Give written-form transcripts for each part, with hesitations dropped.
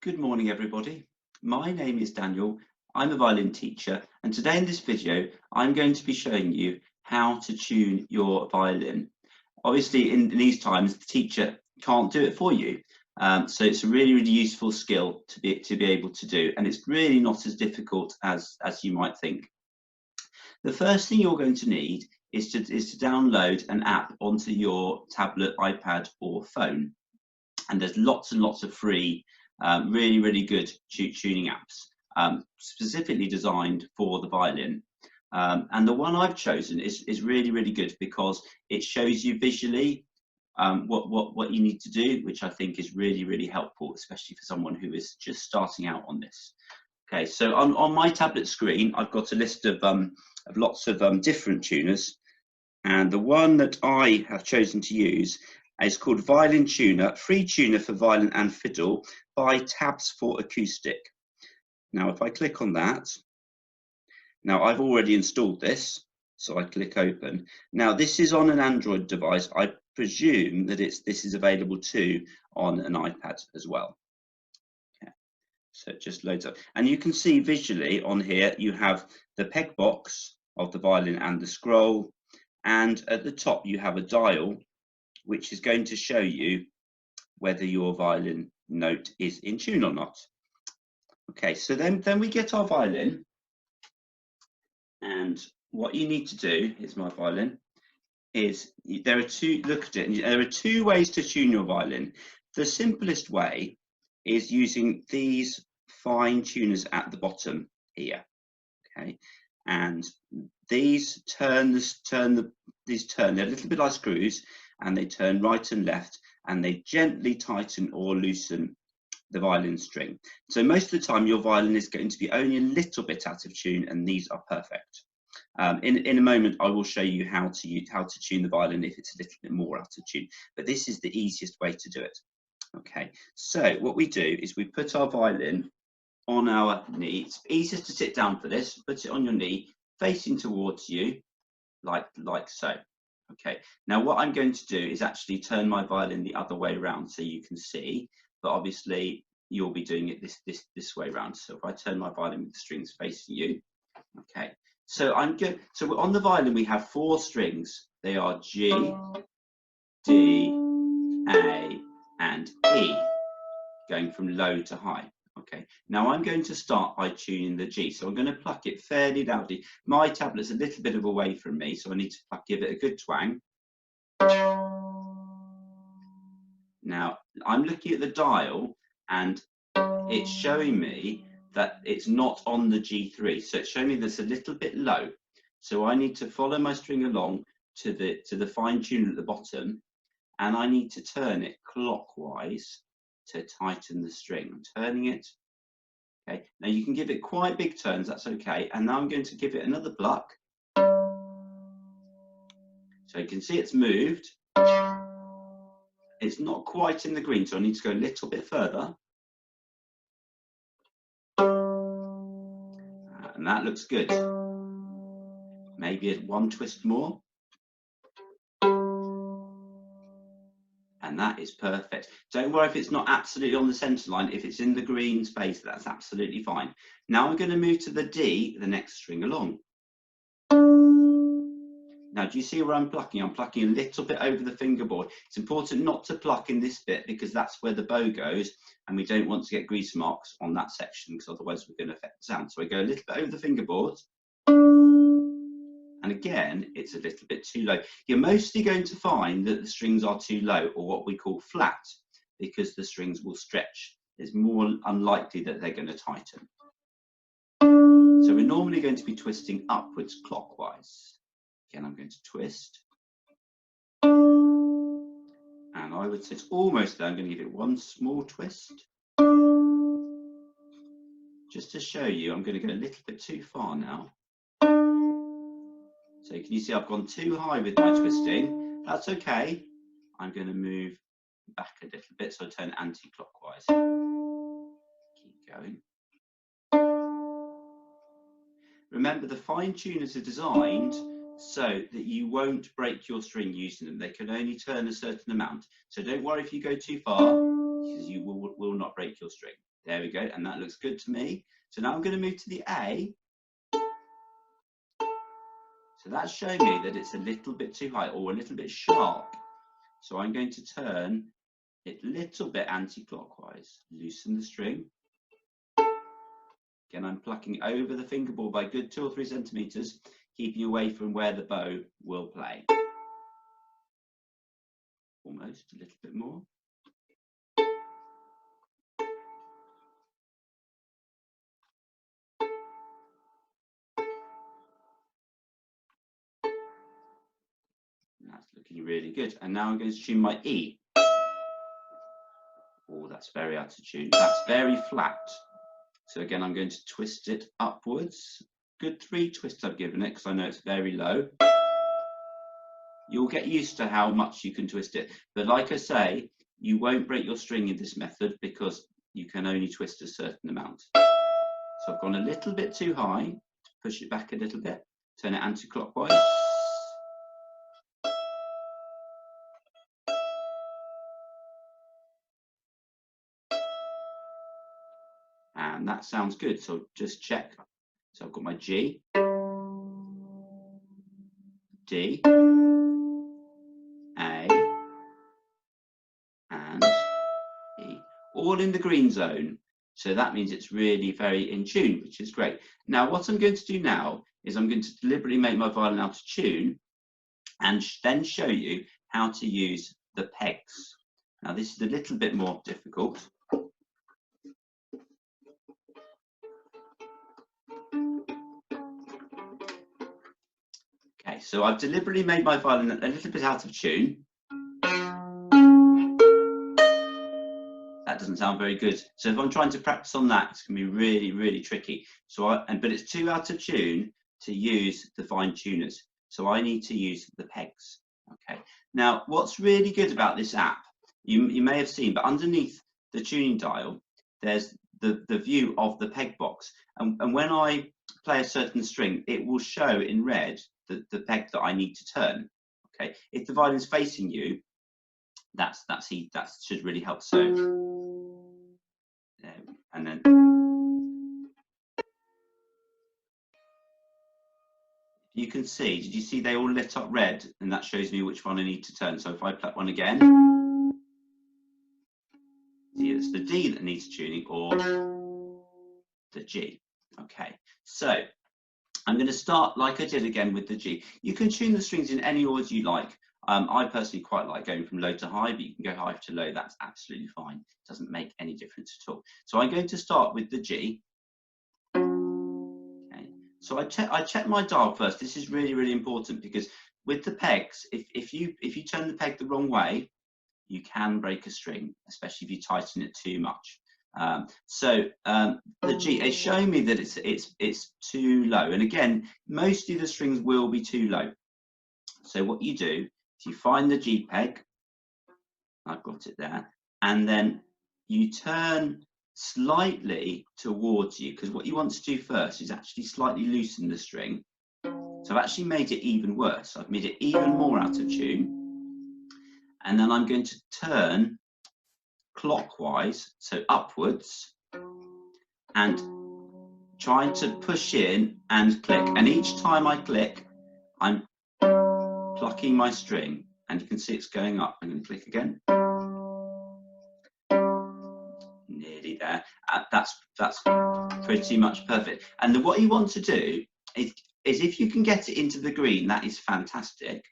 Good morning, everybody. My name is Daniel. I'm a violin teacher, and today in this video, I'm going to be showing you how to tune your violin. Obviously, in these times, the teacher can't do it for you. So it's a really, really useful skill to be able to do, and it's really not as difficult as you might think. The first thing you're going to need is to download an app onto your tablet, iPad, or phone. And there's lots and lots of free, really, really good tuning apps, specifically designed for the violin. And the one I've chosen is really, really good because it shows you visually what you need to do, which I think is really, really helpful, especially for someone who is just starting out on this. Okay, so on my tablet screen, I've got a list of lots of different tuners, and the one that I have chosen to use is called Violin Tuner, free tuner for violin and fiddle by Tabs for Acoustic. Now, if I click on that, now I've already installed this, so I click open. Now, this is on an Android device. I presume that this is available too on an iPad as well. Okay. So it just loads up. And you can see visually on here, you have the peg box of the violin and the scroll. And at the top, you have a dial, which is going to show you whether your violin note is in tune or not. Okay, so then we get our violin, and what you need to do, here's my violin, is there are two, look at it, there are two ways to tune your violin. The simplest way is using these fine tuners at the bottom here, okay, and these they're a little bit like screws, and they turn right and left, and they gently tighten or loosen the violin string. So most of the time your violin is going to be only a little bit out of tune, and these are perfect. In a moment I will show you how to tune the violin if it's a little bit more out of tune, but this is the easiest way to do it. Okay, so what we do is we put our violin on our knee. It's easiest to sit down for this. Put it on your knee, facing towards you, like so. Okay, now what I'm going to do is actually turn my violin the other way around so you can see, but obviously you'll be doing it this way around. So if I turn my violin with the strings facing you, okay, so I'm good. So on the violin we have 4 strings. They are G, D, A, and E, going from low to high. Okay, now I'm going to start by tuning the G. So I'm going to pluck it fairly loudly. My tablet's a little bit away from me, so I need to give it a good twang. Now I'm looking at the dial, and it's showing me that it's not on the G3. So it's showing me that's a little bit low. So I need to follow my string along to the fine tuner at the bottom, and I need to turn it clockwise to tighten the string. I'm turning it. Okay, now you can give it quite big turns, that's okay. And now I'm going to give it another pluck. So you can see it's moved. It's not quite in the green, so I need to go a little bit further. And that looks good. Maybe one twist more. And that is perfect. Don't worry if it's not absolutely on the center line. If it's in the green space, that's absolutely fine. Now I'm going to move to the D, the next string along. Now, do you see where I'm plucking? I'm plucking a little bit over the fingerboard. It's important not to pluck in this bit because that's where the bow goes, and we don't want to get grease marks on that section because otherwise we're going to affect the sound. So I go a little bit over the fingerboard. And again, it's a little bit too low. You're mostly going to find that the strings are too low, or what we call flat, because the strings will stretch. It's more unlikely that they're going to tighten. So we're normally going to be twisting upwards clockwise. Again, I'm going to twist. And I would say it's almost there. I'm going to give it one small twist. Just to show you, I'm going to go a little bit too far now. So can you see I've gone too high with my twisting? That's okay. I'm going to move back a little bit, so I turn anti-clockwise. Keep going. Remember, the fine tuners are designed so that you won't break your string using them. They can only turn a certain amount. So don't worry if you go too far, because you will not break your string. There we go, and that looks good to me. So now I'm going to move to the A. So that's showing me that it's a little bit too high or a little bit sharp. So I'm going to turn it a little bit anti-clockwise. Loosen the string. Again, I'm plucking over the fingerboard by a good 2 or 3 centimeters, keeping away from where the bow will play. Almost a little bit more. That's looking really good. And now I'm going to tune my E. Oh, that's very out of tune. That's very flat. So again, I'm going to twist it upwards. Good 3 twists I've given it because I know it's very low. You'll get used to how much you can twist it. But like I say, you won't break your string in this method because you can only twist a certain amount. So I've gone a little bit too high. Push it back a little bit. Turn it anti-clockwise. And that sounds good. So just check. So I've got my G, D, A, and E, all in the green zone. So that means it's really very in tune, which is great. Now, what I'm going to do now is I'm going to deliberately make my violin out of tune and then show you how to use the pegs. Now, this is a little bit more difficult. Okay, so I've deliberately made my violin a little bit out of tune. That doesn't sound very good. So if I'm trying to practice on that, it's going to be really, really tricky. So but it's too out of tune to use the fine tuners. So I need to use the pegs. Okay. Now, what's really good about this app, you may have seen, but underneath the tuning dial, there's the view of the peg box. And when I play a certain string, it will show in red the peg that I need to turn. Okay. If the violin's facing you, that should really help. So, and then you can see, did you see they all lit up red? And that shows me which one I need to turn. So if I pluck one again, see it's the D that needs tuning or the G. Okay, so I'm going to start like I did again with the G. You can tune the strings in any order you like. I personally quite like going from low to high, but you can go high to low. That's absolutely fine. It doesn't make any difference at all. So I'm going to start with the G. Okay. So I check my dial first. This is really, really important because with the pegs, if you turn the peg the wrong way, you can break a string, especially if you tighten it too much. The G is showing me that it's too low, and again, most of the strings will be too low. So what you do is you find the G peg. I've got it there, and then you turn slightly towards you, because what you want to do first is actually slightly loosen the string. So I've actually made it even worse. I've made it even more out of tune, and then I'm going to turn clockwise, so upwards, and trying to push in and click. And each time I click, I'm plucking my string, and you can see it's going up. I'm going to click again. Nearly there. That's pretty much perfect. And what you want to do is if you can get it into the green, that is fantastic.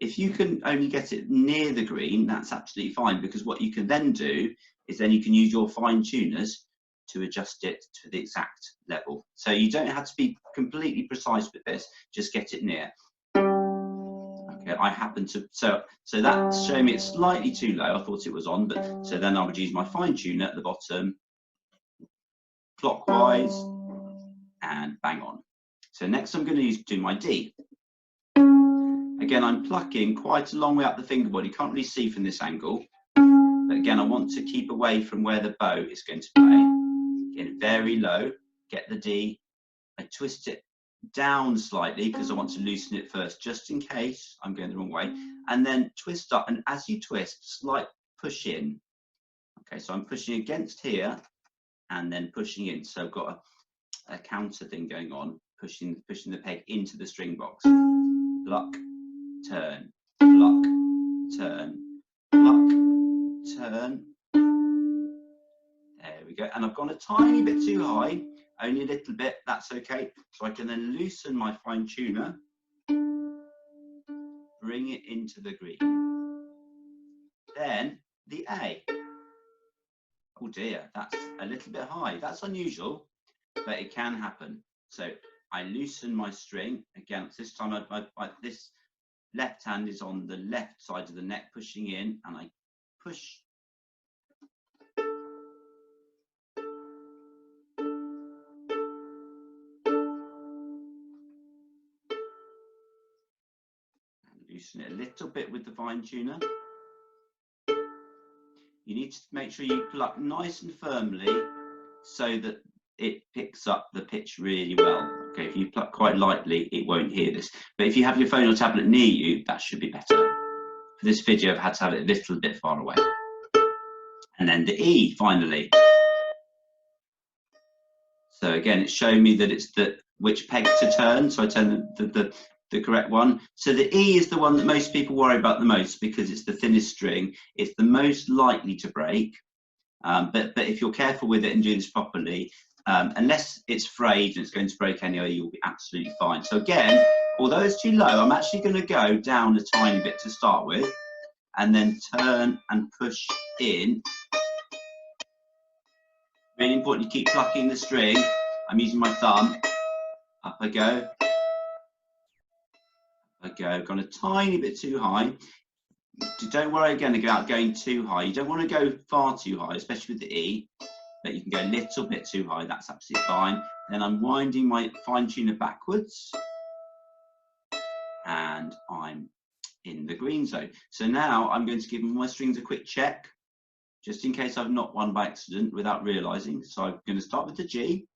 If you can only get it near the green, that's absolutely fine, because what you can then do is then you can use your fine tuners to adjust it to the exact level. So you don't have to be completely precise with this, just get it near. Okay, I happen to, so that's showing me it's slightly too low. I thought it was on, but so then I would use my fine tuner at the bottom, clockwise, and bang on. So next I'm going to do my D. Again, I'm plucking quite a long way up the fingerboard. You can't really see from this angle. But again, I want to keep away from where the bow is going to play. Get it very low, get the D. I twist it down slightly because I want to loosen it first, just in case I'm going the wrong way. And then twist up, and as you twist, slight push in. Okay, so I'm pushing against here and then pushing in. So I've got a counter thing going on, pushing the peg into the string box. Pluck, turn, pluck, turn, pluck, turn. There we go. And I've gone a tiny bit too high, only a little bit, that's okay. So I can then loosen my fine tuner, bring it into the green. Then the A. Oh dear, that's a little bit high. That's unusual, but it can happen. So I loosen my string. Again, this time this left hand is on the left side of the neck, pushing in, and I push. And loosen it a little bit with the fine tuner. You need to make sure you pluck nice and firmly so that it picks up the pitch really well. Okay, if you pluck quite lightly, it won't hear this. But if you have your phone or tablet near you, that should be better. For this video, I've had to have it a little bit far away. And then the E, finally. So again, it's showing me that it's which peg to turn. So I turn the correct one. So the E is the one that most people worry about the most because it's the thinnest string. It's the most likely to break. But if you're careful with it and do this properly, unless it's frayed and it's going to break anyway, you'll be absolutely fine. So again, although it's too low, I'm actually going to go down a tiny bit to start with, and then turn and push in. Really important, you keep plucking the string. I'm using my thumb. Up I go. Up I go. Gone a tiny bit too high. Don't worry again about going too high. You don't want to go far too high, especially with the E, but you can go a little bit too high. That's absolutely fine. Then I'm winding my fine tuner backwards, and I'm in the green zone. So now I'm going to give my strings a quick check, just in case I've knocked one by accident without realizing. So I'm going to start with the G,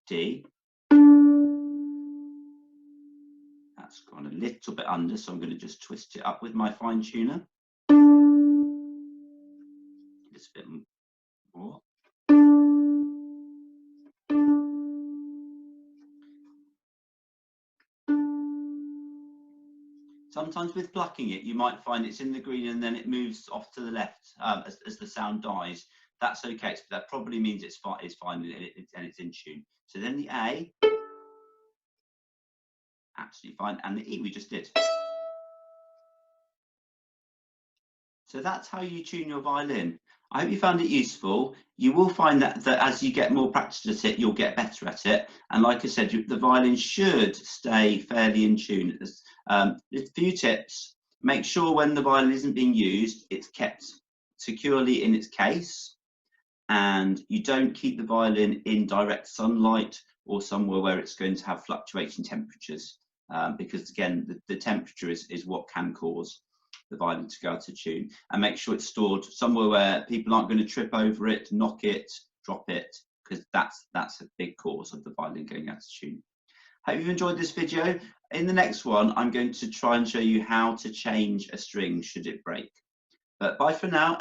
D. That's gone a little bit under, so I'm going to just twist it up with my fine tuner. Just a bit more. Sometimes with plucking it, you might find it's in the green and then it moves off to the left as the sound dies. That's okay, so that probably means it's fine and it's in tune. So then the A, absolutely fine, and the E we just did. So that's how you tune your violin. I hope you found it useful. You will find that as you get more practice at it, you'll get better at it. And like I said, the violin should stay fairly in tune. A few tips. Make sure when the violin isn't being used, it's kept securely in its case. And you don't keep the violin in direct sunlight or somewhere where it's going to have fluctuating temperatures. Because again, the temperature is what can cause the violin to go out of tune. And make sure it's stored somewhere where people aren't going to trip over it, knock it, drop it, because that's a big cause of the violin going out of tune. Hope you've enjoyed this video. In the next one, I'm going to try and show you how to change a string should it break. But bye for now.